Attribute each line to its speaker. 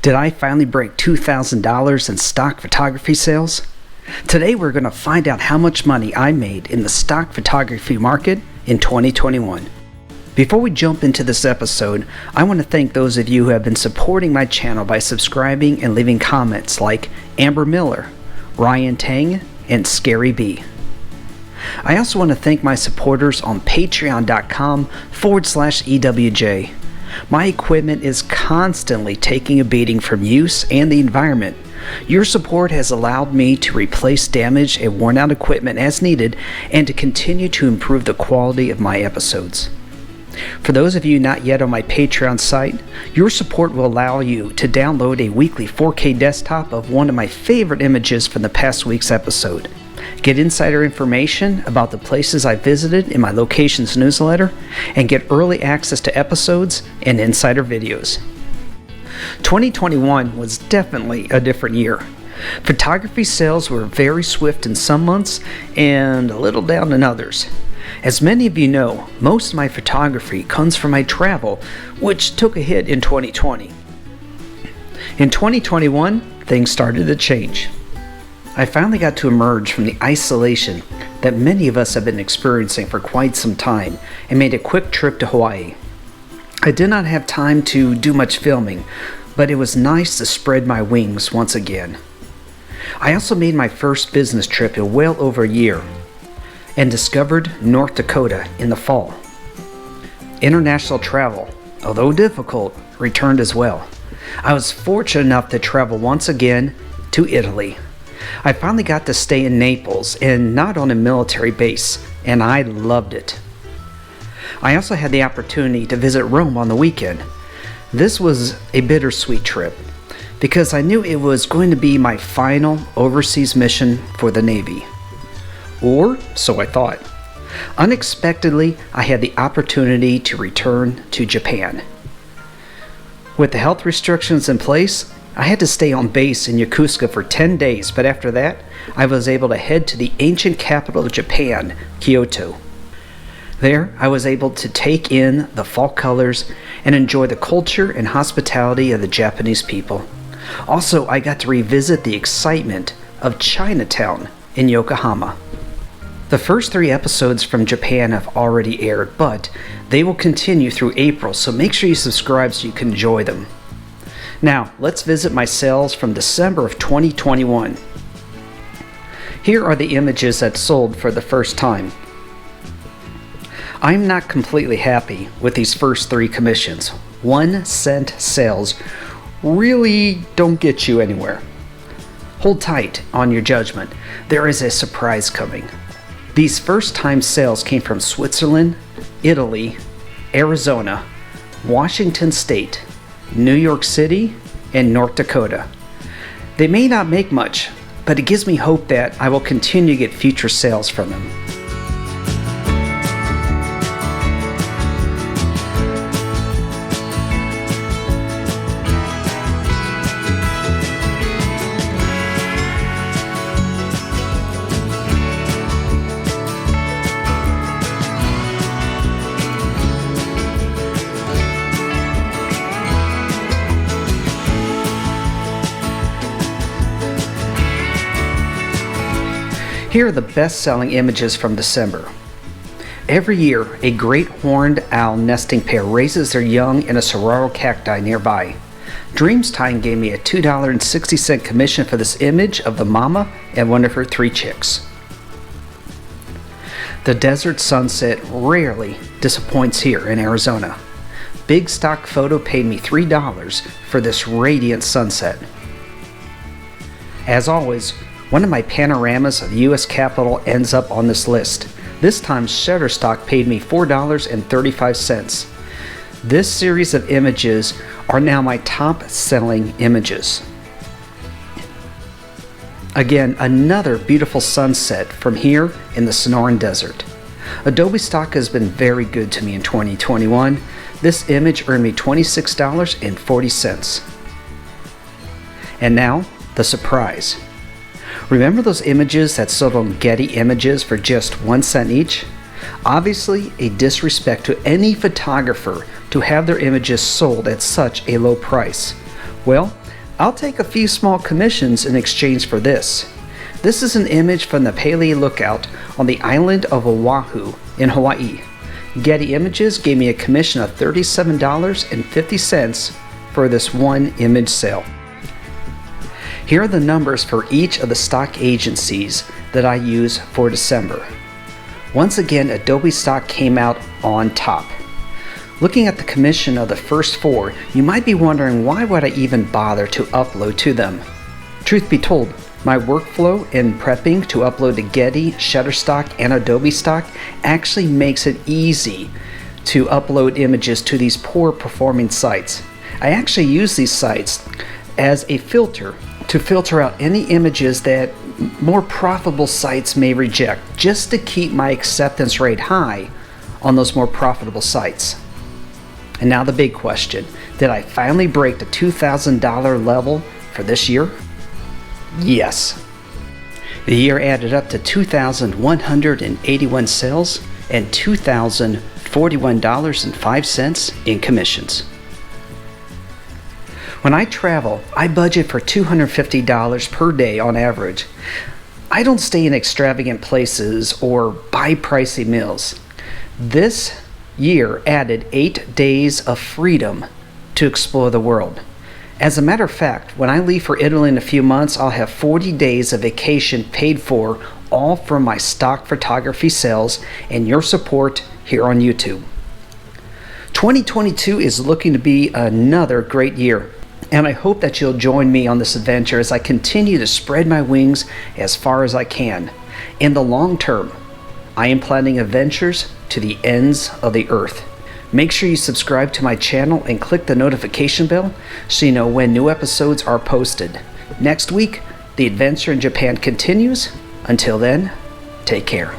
Speaker 1: Did I finally break $2,000 in stock photography sales? Today we're going to find out how much money I made in the stock photography market in 2021. Before we jump into this episode, I want to thank those of you who have been supporting my channel by subscribing and leaving comments like Amber Miller, Ryan Tang, and Scary B. I also want to thank my supporters on patreon.com/EWJ. My equipment is constantly taking a beating from use and the environment. Your support has allowed me to replace damaged and worn out equipment as needed and to continue to improve the quality of my episodes. For those of you not yet on my Patreon site, your support will allow you to download a weekly 4K desktop of one of my favorite images from the past week's episode, get insider information about the places I visited in my locations newsletter, and get early access to episodes and insider videos. 2021 was definitely a different year. Photography sales were very swift in some months and a little down in others. As many of you know, most of my photography comes from my travel, which took a hit in 2020. In 2021, things started to change. I finally got to emerge from the isolation that many of us have been experiencing for quite some time and made a quick trip to Hawaii. I did not have time to do much filming, but it was nice to spread my wings once again. I also made my first business trip in well over a year and discovered North Dakota in the fall. International travel, although difficult, returned as well. I was fortunate enough to travel once again to Italy. I finally got to stay in Naples and not on a military base, and I loved it. I also had the opportunity to visit Rome on the weekend. This was a bittersweet trip because I knew it was going to be my final overseas mission for the Navy. Or so I thought. Unexpectedly, I had the opportunity to return to Japan. With the health restrictions in place, I had to stay on base in Yokosuka for 10 days, but after that, I was able to head to the ancient capital of Japan, Kyoto. There, I was able to take in the fall colors and enjoy the culture and hospitality of the Japanese people. Also, I got to revisit the excitement of Chinatown in Yokohama. The first 3 episodes from Japan have already aired, but they will continue through April, so make sure you subscribe so you can enjoy them. Now, let's visit my sales from December of 2021. Here are the images that sold for the first time. I'm not completely happy with these first 3 commissions. 1 cent sales really don't get you anywhere. Hold tight on your judgment. There is a surprise coming. These first-time sales came from Switzerland, Italy, Arizona, Washington State, New York City, and North Dakota. They may not make much, but it gives me hope that I will continue to get future sales from them. Here are the best-selling images from December. Every year, a great horned owl nesting pair raises their young in a saguaro cacti nearby. Dreamstime gave me a $2.60 commission for this image of the mama and one of her 3 chicks. The desert sunset rarely disappoints here in Arizona. Big Stock Photo paid me $3 for this radiant sunset. As always, one of my panoramas of the U.S. Capitol ends up on this list. This time, ShutterStock paid me $4.35. This series of images are now my top-selling images. Again, another beautiful sunset from here in the Sonoran Desert. Adobe Stock has been very good to me in 2021. This image earned me $26.40. And now, the surprise. Remember those images that sold on Getty Images for just 1 cent each? Obviously a disrespect to any photographer to have their images sold at such a low price. Well, I'll take a few small commissions in exchange for this. This is an image from the Pele Lookout on the island of Oahu in Hawaii. Getty Images gave me a commission of $37.50 for this one image sale. Here are the numbers for each of the stock agencies that I use for December. Once again, Adobe Stock came out on top. Looking at the commission of the first four, you might be wondering why would I even bother to upload to them. Truth be told, my workflow in prepping to upload to Getty, ShutterStock, and Adobe Stock actually makes it easy to upload images to these poor performing sites. I actually use these sites as a filter to filter out any images that more profitable sites may reject, just to keep my acceptance rate high on those more profitable sites. And now the big question, did I finally break the $2,000 level for this year? Yes. The year added up to 2,181 sales and $2,041.05 in commissions. When I travel, I budget for $250 per day on average. I don't stay in extravagant places or buy pricey meals. This year added 8 days of freedom to explore the world. As a matter of fact, when I leave for Italy in a few months, I'll have 40 days of vacation paid for, all from my stock photography sales and your support here on YouTube. 2022 is looking to be another great year, and I hope that you'll join me on this adventure as I continue to spread my wings as far as I can. In the long term, I am planning adventures to the ends of the earth. Make sure you subscribe to my channel and click the notification bell so you know when new episodes are posted. Next week, the adventure in Japan continues. Until then, take care.